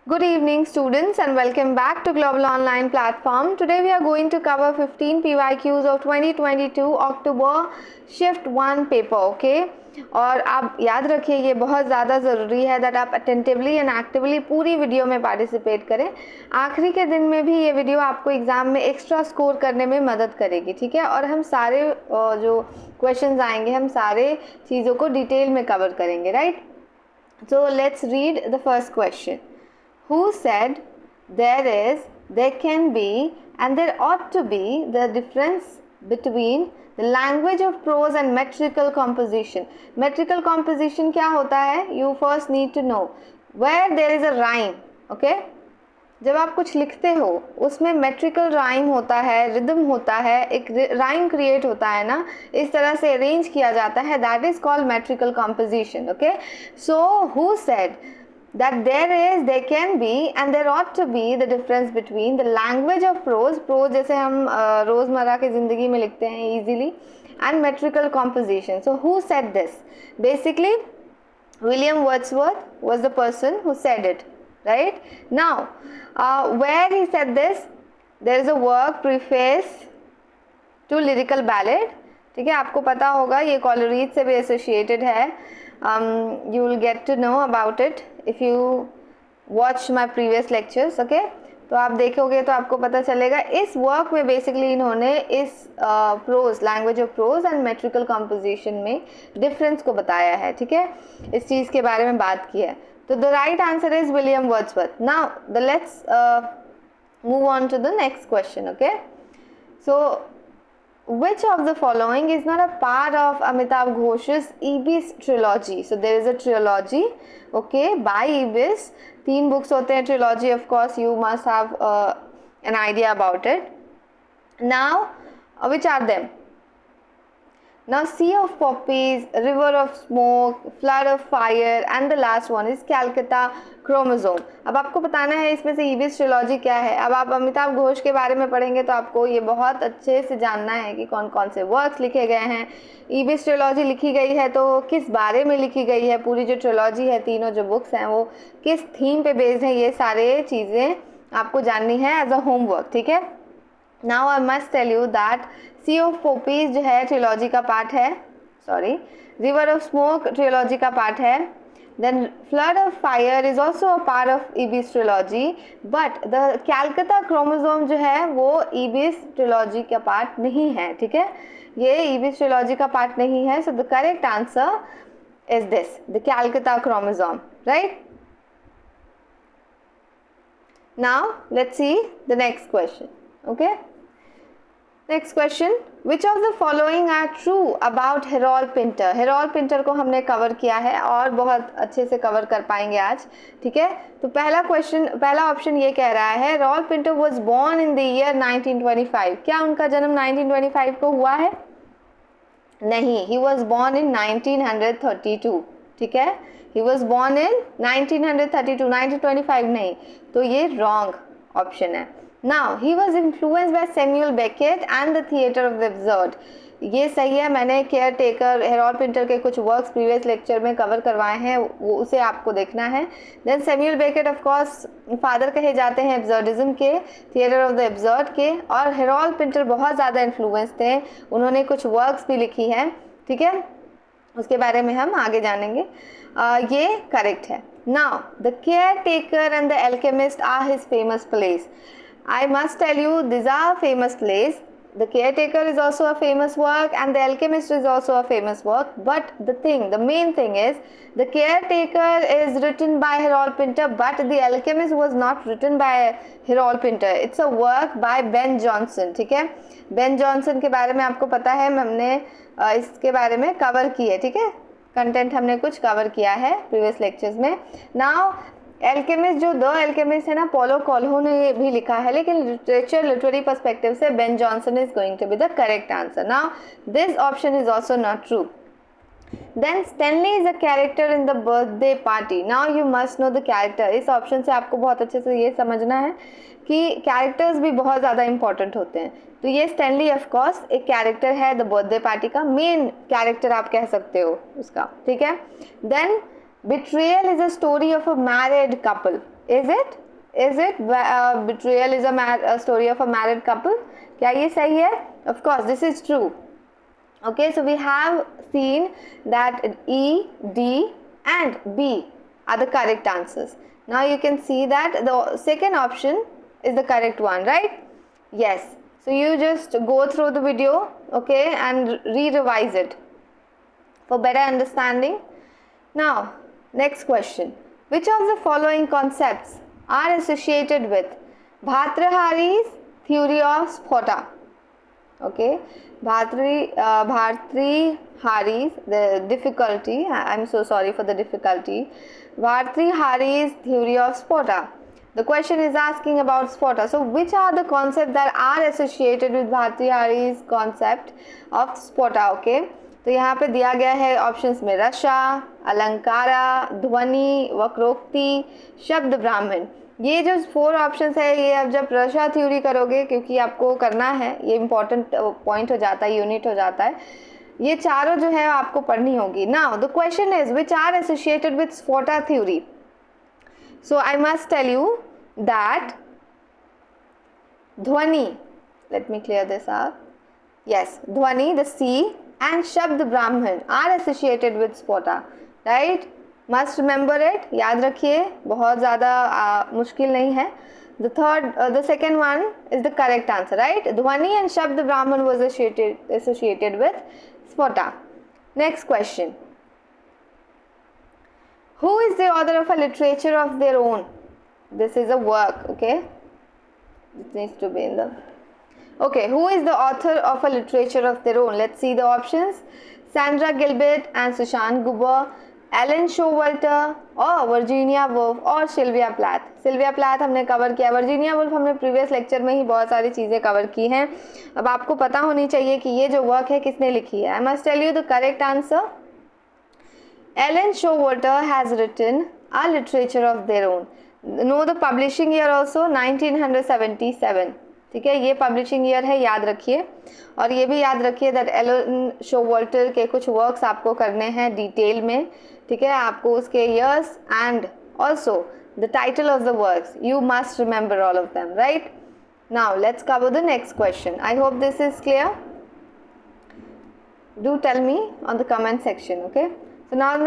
Good evening students and welcome back to Global Online Platform. Today we are going to cover 15 PYQs of 2022 October Shift 1 paper, okay? और आप याद रखिए ये बहुत ज़्यादा ज़रूरी है दैट आप अटेंटिवली एंड एक्टिवली पूरी वीडियो में पार्टिसिपेट करें। आखिरी के दिन में भी ये वीडियो आपको एग्ज़ाम में एक्स्ट्रा स्कोर करने में मदद करेगी, ठीक है? और हम सारे जो क्वेश्चंस आएंगे हम सारे चीज़ों को डिटेल में कवर करेंगे, right? So let's read the first question. Who said there can be, and there ought to be the difference between the language of prose and metrical composition? Metrical composition क्या होता है? You first need to know where there is a rhyme, okay? जब आप कुछ लिखते हो उसमें metrical rhyme होता है, रिदम होता है, एक राइम क्रिएट होता है ना, इस तरह से अरेंज किया जाता है, that is called metrical composition, okay? So who said that there can be and there ought to be the difference between the language of prose जैसे हम रोज़मर्रा की ज़िंदगी में लिखते हैं easily, and metrical composition. So who said this? Basically William Wordsworth was the person who said it, right? Now where he said this, there is a work preface to lyrical ballad, ठीक है? आपको पता होगा ये Coleridge से भी associated है. You will get to know about it if you watch my previous lectures, okay? तो आप देखोगे तो आपको पता चलेगा. इस वर्क में बेसिकली इन्होंने इस prose, language of prose and metrical composition में डिफरेंस को बताया है, ठीक है? इस चीज़ के बारे में बात की है. तो the right answer is William Wordsworth. Now the let's move on to the next question, okay? So which of the following is not a part of Amitav Ghosh's Ibis trilogy? So there is a trilogy, okay, by Ibis. 3 books होते हैं trilogy, of course you must have an idea about it. Now which are them? Now Sea of Poppies, River of Smoke, Flood of Fire and the last one is Calcutta Chromosome. अब आपको बताना है इसमें से ईबिस trilogy क्या है. अब आप अमिताभ घोष के बारे में पढ़ेंगे तो आपको ये बहुत अच्छे से जानना है कि कौन कौन से वर्क्स लिखे गए हैं. ईबिस ट्रिलॉजी लिखी गई है तो किस बारे में लिखी गई है, पूरी जो ट्रिलॉजी है, तीनों जो बुक्स हैं वो किस थीम पे बेस्ड है, ये सारे चीज़ें आपको जाननी है एज अ होमवर्क, ठीक है? Now I must tell you that sea of poppies जो है ट्रिलॉजी का पार्ट है, sorry, river of smoke trilogy का पार्ट है. Then flood of fire is also a part of Ibis trilogy, but the Calcutta chromosome जो है वो ईबिस trilogy का पार्ट नहीं है, ठीक है? ये ईबिस ट्रिलॉजी का पार्ट नहीं है. So the correct answer is this, the Calcutta chromosome, right? Now let's see the next question, okay? Next question, which of the following are true about Harold Pinter? Harold Pinter को हमने cover किया है और बहुत अच्छे से कवर कर पाएंगे आज, ठीक है? तो पहला ऑप्शन ये कह रहा है Harold Pinter was born in the year 1925. क्या उनका जन्म 1925 को हुआ है? नहीं, he was born in 1932, ठीक है? He was born in 1932, 1925 नहीं. तो ये wrong ऑप्शन है. Now he was influenced by Samuel Beckett and the Theatre of the Absurd. ये सही है. मैंने केयर टेकर, हेरोल्ड पिंटर के कुछ वर्क्स प्रीवियस लेक्चर में कवर करवाए हैं, वो उसे आपको देखना है. Then Samuel Beckett of course father कहे जाते हैं एब्सर्डिज्म के, थिएटर ऑफ द एब्सर्ड के, और हेरोल्ड पिंटर बहुत ज़्यादा इन्फ्लुएंस थे, उन्होंने कुछ वर्क्स भी लिखी है, ठीक है? उसके बारे में हम आगे जानेंगे. ये करेक्ट है. Now the caretaker and the alchemist are his famous plays. I must tell you, these are famous plays. The Caretaker is also a famous work and The Alchemist is also a famous work. But the main thing is, The Caretaker is written by Harold Pinter, but The Alchemist was not written by Harold Pinter. It's a work by Ben Jonson, ठीक है? Ben Jonson के बारे में आपको पता है, हमने इसके बारे में कवर की है, ठीक है? कंटेंट हमने कुछ कवर किया है प्रीवियस लेक्चर्स में. नाउ एल्केमिस्ट, जो द एल्केमिस्ट है ना, पोलो कोल्हो ने भी लिखा है, लेकिन लिटरेरी पर्सपेक्टिव से Ben Jonson is going to be the correct answer. Now this option is also not true. Then Stanley is a character in the birthday party. Now you must know the character. इस option से आपको बहुत अच्छे से ये समझना है कि कैरेक्टर्स भी बहुत ज़्यादा इंपॉर्टेंट होते हैं. तो ये स्टैनली ऑफ कोर्स एक कैरेक्टर है द बर्थडे पार्टी का, मेन कैरेक्टर आप कह सकते हो उसका, ठीक है? Then Betrayal is a story of a married couple. Is it betrayal is a story of a married couple? क्या ये सही है? Of course, this is true. Okay, so we have seen that E, D and B are the correct answers. Now you can see that the second option is the correct one, right? Yes. So you just go through the video, okay, and re-revise it for better understanding. Now, next question. Which of the following concepts are associated with Bhartrhari's theory of Sphota? Okay, Bhartrhari's, the difficulty, I'm so sorry for the difficulty, Bhartrhari's theory of Sphota. The question is asking about Sphota. So which are the concepts that are associated with Bhartrhari's concept of Sphota? Okay, तो यहाँ पे दिया गया है options में रसा, अलंकारा, ध्वनि, वक्रोक्ति, शब्द ब्राह्मण. ये जो 4 ऑप्शंस है, ये अब जब रसा थ्योरी करोगे, क्योंकि आपको करना है, ये इंपॉर्टेंट पॉइंट हो जाता है, यूनिट हो जाता है, ये चारों जो है आपको पढ़नी होगी. Now the question is which are associated with sphota theory. So I must tell you that dhvani, let me clear this up, yes, dhvani, the C and Shabd Brahman are associated with Sphota, right? Must remember it, याद रखिए, बहुत ज़्यादा मुश्किल नहीं है. The second one is the correct answer, right? Dhwani and Shabd Brahman was associated with Sphota. Next question. Who is the author of a literature of their own? This is a work, okay? It needs to be in the... Okay, who is the author of a literature of their own? Let's see the options. Sandra Gilbert and Susan Guber, Ellen Showalter और Virginia Woolf और Sylvia Plath. Sylvia Plath हमने cover किया, Virginia Woolf हमने previous lecture में ही बहुत सारी चीज़ें cover की हैं. अब आपको पता होनी चाहिए कि ये जो वर्क है किसने लिखी है. I must tell you the correct answer. Ellen Showalter has written a literature of their own. Know the publishing year also, 1977. ठीक है, ये पब्लिशिंग ईयर है, याद रखिए. और ये भी याद रखिए दैट एलन शोवाल्टर के कुछ वर्क्स आपको करने हैं डिटेल में. ठीक है, आपको उसके years and also the title of the works, you must remember all of them, right? Now let's cover the next question. I hope this is clear. Do tell me on the comment section. Okay, so now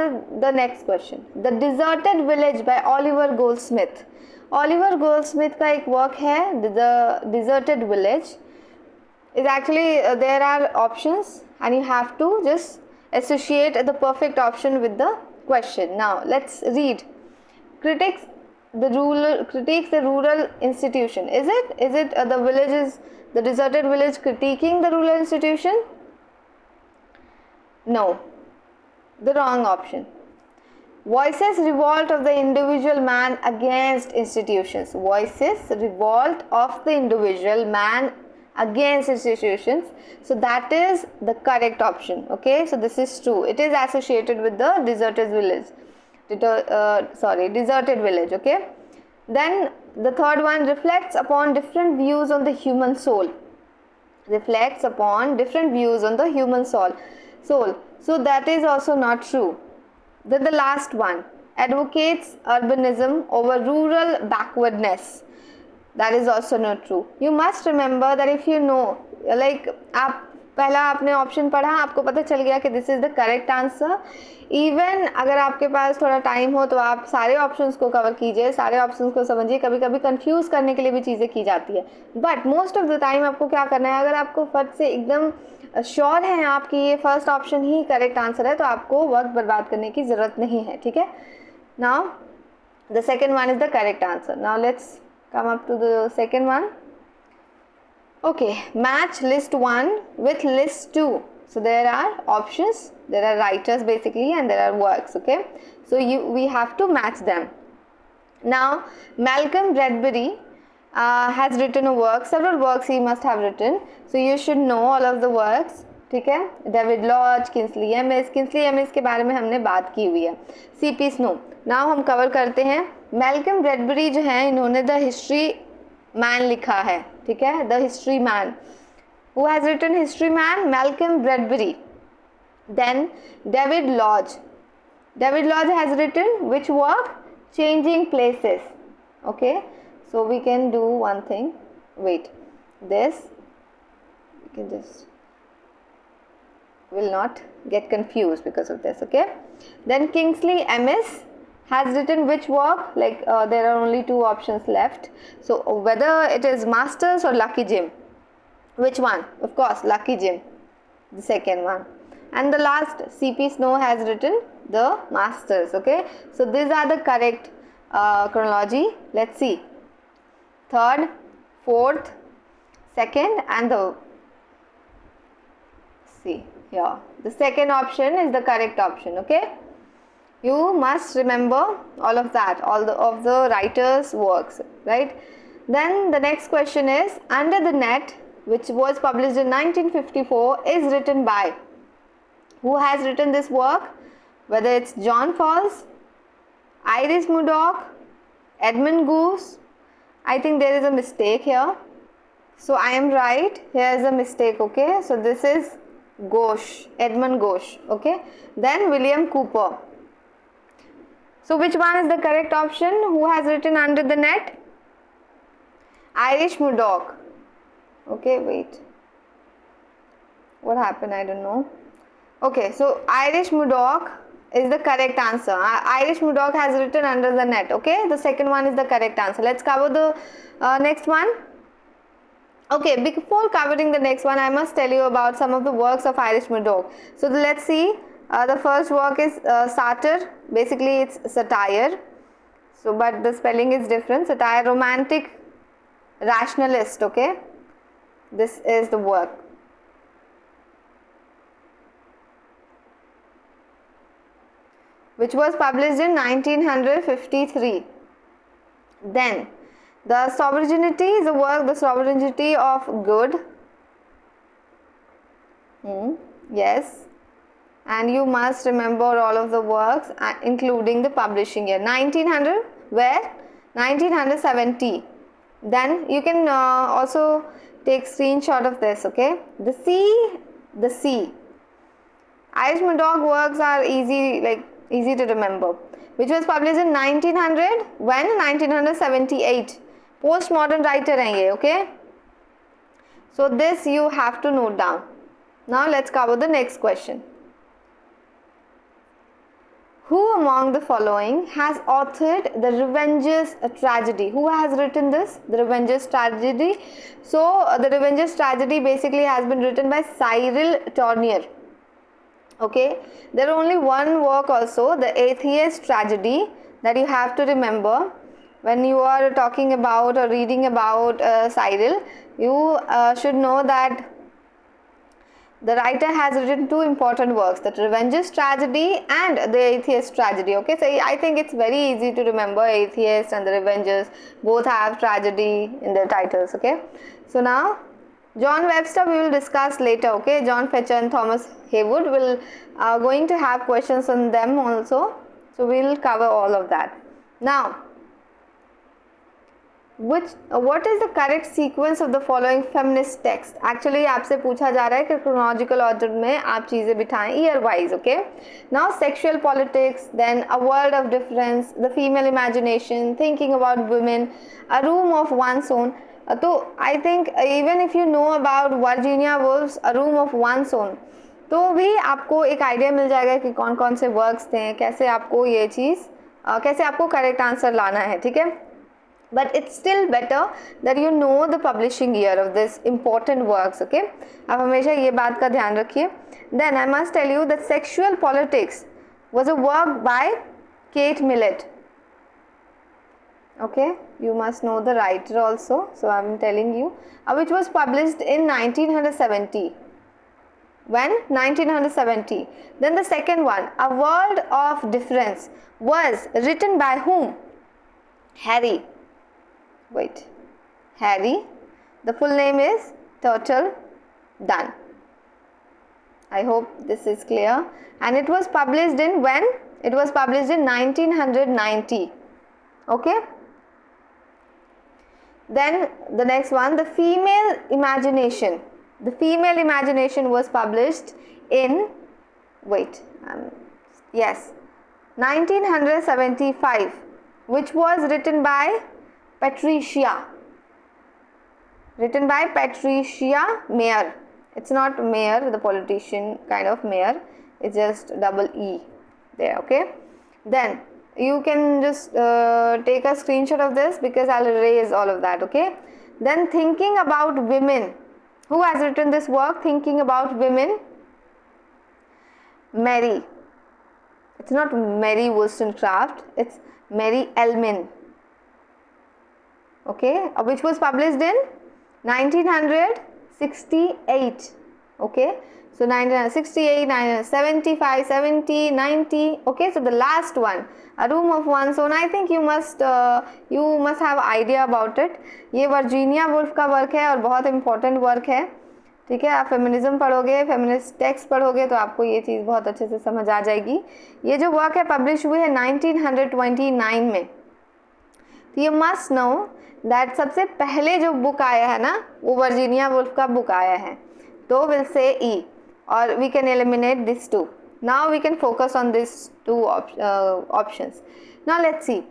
the next question. The deserted village by Oliver Goldsmith. Oliver Goldsmith का एक work है the deserted village. Is actually there are options and you have to just associate the perfect option with the question. Now let's read. critiques the rural institution. Is it the villages, the deserted village critiquing the rural institution? No, the wrong option. Voices revolt of the individual man against institutions. Voices revolt of the individual man against institutions. So that is the correct option. Okay, so this is true. It is associated with the deserted village. Deserted village. Okay. Then the third one, reflects upon different views on the human soul. Reflects upon different views on the human soul. So that is also not true. Then the last one, advocates urbanism over rural backwardness. That is also not true. You must remember that if you know, like आप पहला आपने option पढ़ा, आपको पता चल गया कि this is the correct answer. Even अगर आपके पास थोड़ा टाइम हो तो आप सारे ऑप्शंस को कवर कीजिए, सारे ऑप्शंस को समझिए. कभी कभी कंफ्यूज करने के लिए भी चीज़ें की जाती है, but most of the time आपको क्या करना है, अगर आपको फट से एकदम श्योर है आपकी ये फर्स्ट ऑप्शन ही करेक्ट आंसर है, तो आपको वक्त बर्बाद करने की ज़रूरत नहीं है. ठीक है, now the second one is the correct answer. Now let's come up to the second one. Okay, match list 1 with list 2. So there are options, there are writers basically, and there are works. Okay, so we have to match them. Now Malcolm Bradbury has written a work, several works he must have written, so you should know all of the works. ठीक है, David laws, किंसली amiss के बारे में हमने बात की हुई है. C.P. स्नो. नाउ हम कवर करते हैं. मैल्कम ब्रैडबरी जो है, इन्होंने द हिस्ट्री मैन लिखा है. ठीक है, the history man. Who has written history man? Malcolm Bradbury. Then David Lodge has written which work? Changing places. Okay, so we can do one thing. Wait, this we can just will not get confused because of this. Okay, then Kingsley Amis has written which work? Like there are only two options left. So whether it is Masters or Lucky Jim, which one? Of course, Lucky Jim, the second one. And the last, C.P. Snow has written the Masters. Okay, so these are the correct chronology. Let's see. Third, fourth, second, and the see here. The second option is the correct option. Okay, you must remember all of that, all of the writers' works, right? Then the next question is Under the Net, which was published in 1954, is written by. Who has written this work? Whether it's John Fowles, Iris Murdoch, Edmund Goose. I think there is a mistake here. So I am right. Here is a mistake. Okay. So this is Ghosh, Edmund Ghosh. Okay. Then William Cooper. So which one is the correct option? Who has written Under the Net? Iris Murdoch. Okay. Wait. What happened? I don't know. Okay. So Iris Murdoch is the correct answer. Iris Murdoch has written Under the Net. Okay, the second one is the correct answer. Let's cover the next one. Okay, before covering the next one, I must tell you about some of the works of Iris Murdoch. So let's see. The first work is Satire. Basically, it's satire. So, but the spelling is different. Satire, romantic, rationalist. Okay, this is the work. Which was published in 1953. Then, The Sovereignty is a work, The Sovereignty of Good. Yes. And you must remember all of the works, including the publishing year. 1900, where? 1970. Then, you can also take screenshot of this, okay? The Sea. Iris Murdoch works are easy to remember, which was published in 1900. When? 1978. Postmodern writer हैं ये, okay? So this you have to note down. Now let's cover the next question. Who among the following has authored The Revenger's Tragedy? Who has written this? The Revenger's Tragedy. So The Revenger's Tragedy basically has been written by Cyril Tourneur. Okay, there are only one work also, The Atheist Tragedy, that you have to remember when you are talking about or reading about Cyril. You should know that the writer has written two important works, The Revenger's Tragedy and The Atheist Tragedy. Okay, so I think it's very easy to remember. Atheist and The Revengers both have tragedy in their titles. Okay, so now John Webster we will discuss later. Okay, John Fetcher and Thomas Heywood will going to have questions on them also, so we will cover all of that. Now, what is the correct sequence of the following feminist text? Actually आपसे पूछा जा रहा है कि chronological order में आप चीज़ें बिठाएं year wise. Okay, now sexual politics, then a world of difference, the female imagination, thinking about women, a room of one's own. तो I think even if you know about Virginia wolves, a room of one's own, तो भी आपको एक idea मिल जाएगा कि कौन कौन से वर्क्स थे, कैसे आपको ये चीज़ कैसे आपको करेक्ट आंसर लाना है. ठीक है, but it's still better that you know the publishing year of this important works. Okay, आप हमेशा ये बात का ध्यान रखिए. Then I must tell you that sexual politics was a work by Kate Millett. Okay, you must know the writer also, so I am telling you, which was published in 1970. When? 1970. Then the second one, A World of Difference, was written by whom? Harry. Wait, Harry. The full name is Turtle Dunn. I hope this is clear. And it was published in when? It was published in 1990. Okay. Then the next one, The Female Imagination. The Female Imagination was published in, yes, 1975, which was written by Patricia, written by Patricia Mayer. It's not Mayer, the politician kind of Mayer. It's just double E there, okay? Then you can just take a screenshot of this because I'll erase all of that, okay? Then thinking about women. Who has written this work, Thinking About Women? Mary. It's not Mary Wollstonecraft, it's Mary Elmin. Okay, which was published in 1968. Okay, so 1968, 1975, 70, 90. Okay, so the last one, A Room of One's Own. I think you must have idea about it. ये Virginia Woolf का work है और बहुत important work है. ठीक है, आप feminism पढ़ोगे, फेमिनिस्ट टेक्स्ट पढ़ोगे तो आपको ये चीज़ बहुत अच्छे से समझ आ जाएगी. ये जो वर्क है पब्लिश हुई है 1929 में. तो यू मस्ट नो दैट सबसे पहले जो बुक आया है ना वो वर्जीनिया वुल्फ का बुक आया है. तो विल से ई और we can eliminate this two. Now we can focus on this two options. Now let's see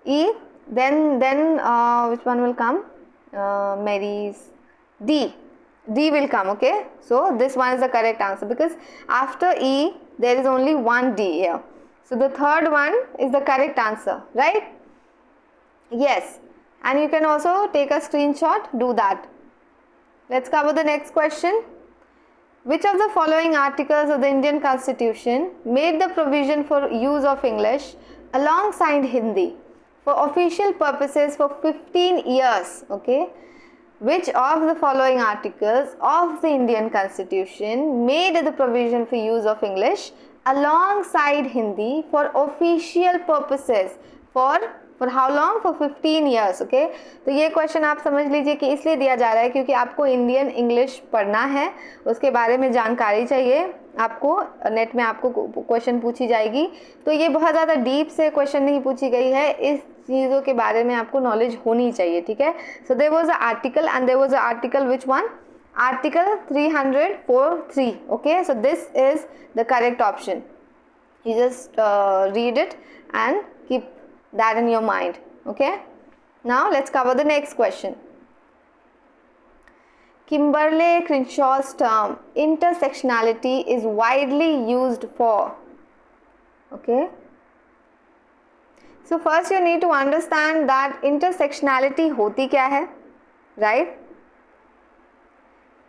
E, then which one will come? Mary's D. D will come, okay? So this one is the correct answer because after E there is only one D here. So the third one is the correct answer, right? Yes. And you can also take a screenshot, do that. Let's cover the next question. Which of the following articles of the Indian Constitution made the provision for use of English alongside Hindi for official purposes for 15 years, okay? Which of the following articles of the Indian Constitution made the provision for use of English alongside Hindi for official purposes for how long? For 15 years, okay? तो ये question आप समझ लीजिए कि इसलिए दिया जा रहा है क्योंकि आपको इंडियन इंग्लिश पढ़ना है, उसके बारे में जानकारी चाहिए आपको. नेट में आपको क्वेश्चन पूछी जाएगी, तो ये बहुत ज़्यादा डीप से क्वेश्चन नहीं पूछी गई है, इस चीज़ों के बारे में आपको नॉलेज होनी चाहिए. ठीक है, so there was a article and there was a article which one? Article 343. okay, so this is the correct option. You just read it and keep that in your mind. Okay, now let's cover the next question. Kimberley Crenshaw's term intersectionality is widely used for. Okay, so first you need to understand that intersectionality होती क्या है, right?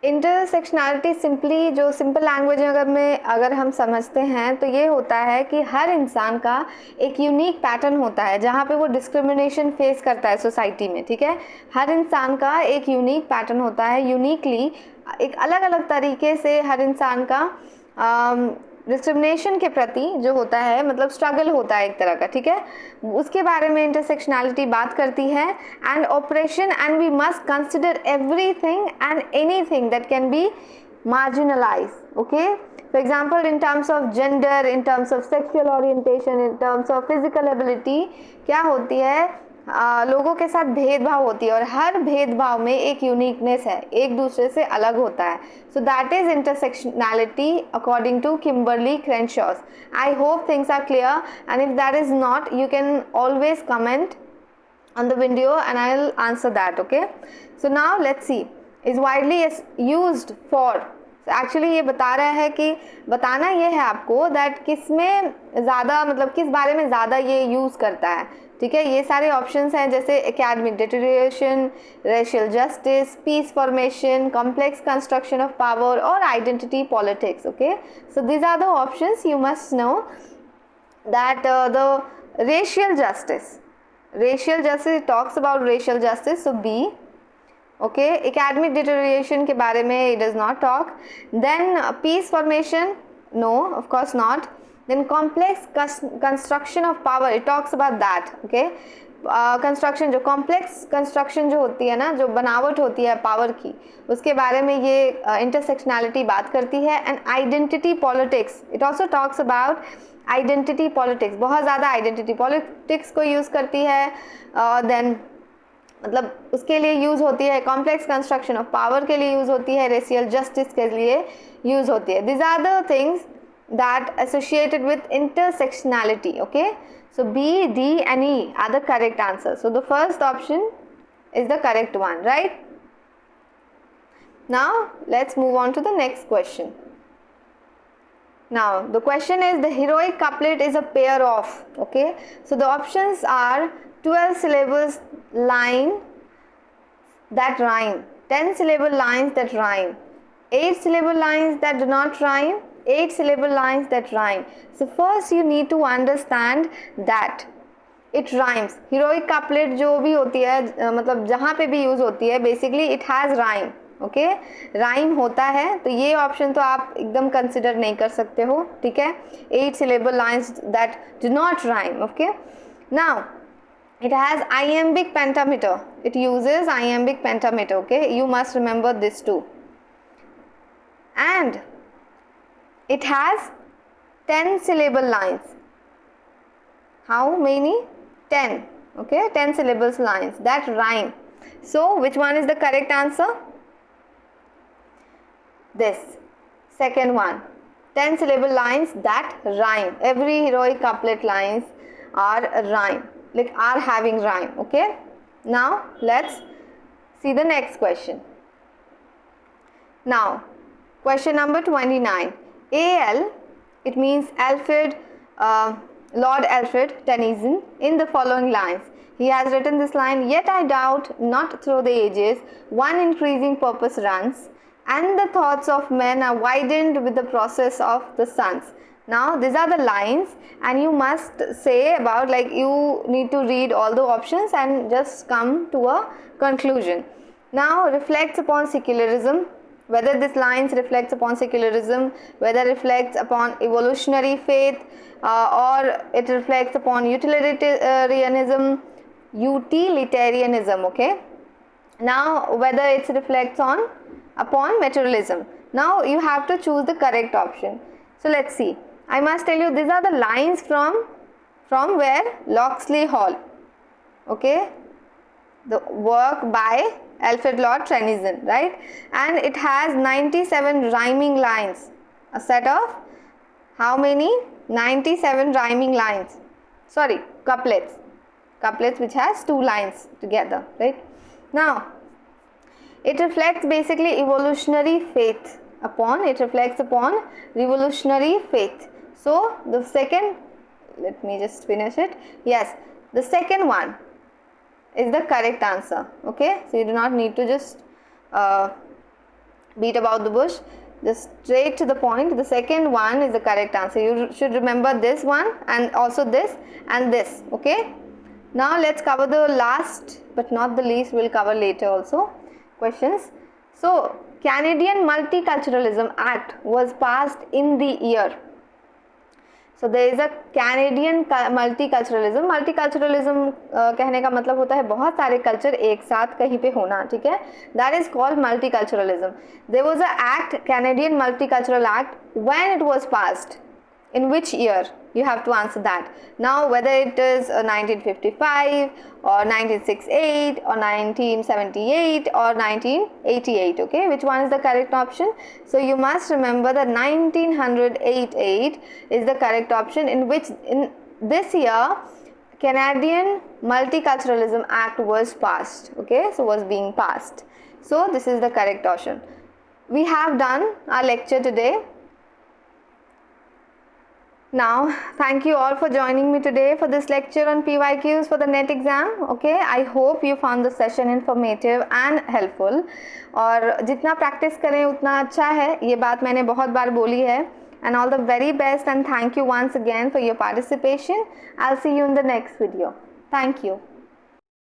Intersectionality simply, जो simple language में अगर हम समझते हैं तो ये होता है कि हर इंसान का एक यूनिक पैटर्न होता है जहाँ पे वो डिस्क्रिमिनेशन फेस करता है सोसाइटी में. ठीक है, हर इंसान का एक यूनिक पैटर्न होता है, यूनिकली एक अलग अलग तरीके से हर इंसान का डिस्क्रिमिनेशन के प्रति जो होता है, मतलब स्ट्रगल होता है एक तरह का. ठीक है, उसके बारे में इंटरसेक्शनैलिटी बात करती है. And operation, and we must consider everything and anything that can be marginalise. Okay, for example in terms of gender, in terms of sexual orientation, in terms of physical ability क्या होती है, लोगों के साथ भेदभाव होती है और हर भेदभाव में एक यूनिकनेस है, एक दूसरे से अलग होता है. So that is intersectionality according to Kimberly Crenshaw. I hope things are clear, and if that is not, you can always comment on the video and I will answer that. Okay, so now let's see, is widely used for. Actually ये बता रहा है कि बताना ये है आपको that किस में ज़्यादा, मतलब किस बारे में ज़्यादा ये यूज़ करता है. ठीक है, ये सारे ऑप्शंस हैं जैसे academic deterioration, racial justice, peace formation, complex construction of power और identity politics. Okay, so these are the options. You must know that the racial justice talks about racial justice, so B. Okay, academic deterioration के बारे में it does not talk. Then peace formation, no, of course not. Then complex construction of power, it talks about that. Okay, construction, जो complex construction जो होती है ना, जो बनावट होती है पावर की, उसके बारे में ये इंटरसेक्शनैलिटी बात करती है. And identity politics, it also talks about identity politics, बहुत ज़्यादा आइडेंटिटी पॉलिटिक्स को यूज़ करती है. देन मतलब उसके लिए यूज़ होती है, कॉम्प्लेक्स कंस्ट्रक्शन ऑफ पावर के लिए यूज़ होती है, रेशियल जस्टिस के लिए यूज़ होती है. This are the things that associated with intersectionality. Okay, so B, D and E are the correct answers. So the first option is the correct one, right? Now let's move on to the next question. Now the question is, the heroic couplet is a pair of, okay, so the options are 12 syllables line that rhyme, 10 syllable lines that rhyme, 8 syllable lines that do not rhyme, 8 syllable lines that rhyme. So first you need to understand that it rhymes. heroic couplet जो भी होती है मतलब जहाँ पे भी use होती है basically it has rhyme, okay rhyme होता है, तो ये ऑप्शन तो आप एकदम कंसिडर नहीं कर सकते हो, ठीक है. 8 syllable lines that do not rhyme, okay. Now it has iambic pentameter, it uses iambic pentameter, okay, you must remember this too. And it has 10 syllable lines. How many? 10, okay, 10 syllables lines that rhyme. So which one is the correct answer? This second one, 10 syllable lines that rhyme. Every heroic couplet lines are rhyme, like are having rhyme, okay. Now let's see the next question. Now question number 29. AL, it means Alfred, Lord Alfred Tennyson, in the following lines. He has written this line: yet I doubt not through the ages one increasing purpose runs, and the thoughts of men are widened with the process of the suns. Now these are the lines, and you must say about, like, you need to read all the options and just come to a conclusion. Now reflects upon secularism, whether this lines reflects upon secularism, whether reflects upon evolutionary faith, or it reflects upon utilitarianism, okay. Now whether it reflects upon materialism. Now you have to choose the correct option. So let's see. I must tell you, these are the lines from where? Locksley Hall, okay, the work by Alfred Lord Tennyson, right? And it has 97 rhyming lines, a set of how many? 97 rhyming lines, sorry, couplets which has 2 lines together, right? Now it reflects basically evolutionary faith upon, it reflects upon revolutionary faith. So the second, let me just finish it. Yes, the second one is the correct answer, okay. So you do not need to just beat about the bush, just straight to the point. The second one is the correct answer. You should remember this one and also this and this, okay. Now let's cover the last but not the least, we'll cover later also questions. So Canadian Multiculturalism Act was passed in the year. So there is a Canadian multiculturalism. Multiculturalism कहने का मतलब होता है बहुत सारे culture एक साथ कहीं पे होना, ठीक है. That is called multiculturalism. There was a act, Canadian Multicultural Act. When it was passed? In which year? You have to answer that. Now whether it is 1955 or 1968 or 1978 or 1988, okay, which one is the correct option? So you must remember that 1988 is the correct option, in which in this year Canadian Multiculturalism Act was passed, okay, so was being passed. So this is the correct option. We have done our lecture today. Now, thank you all for joining me today for this lecture on PYQs for the NET exam. Okay, I hope you found the session informative and helpful. और जितना practice करें उतना अच्छा है, ये बात मैंने बहुत बार बोली है. And all the very best, and thank you once again for your participation. I'll see you in the next video. Thank you.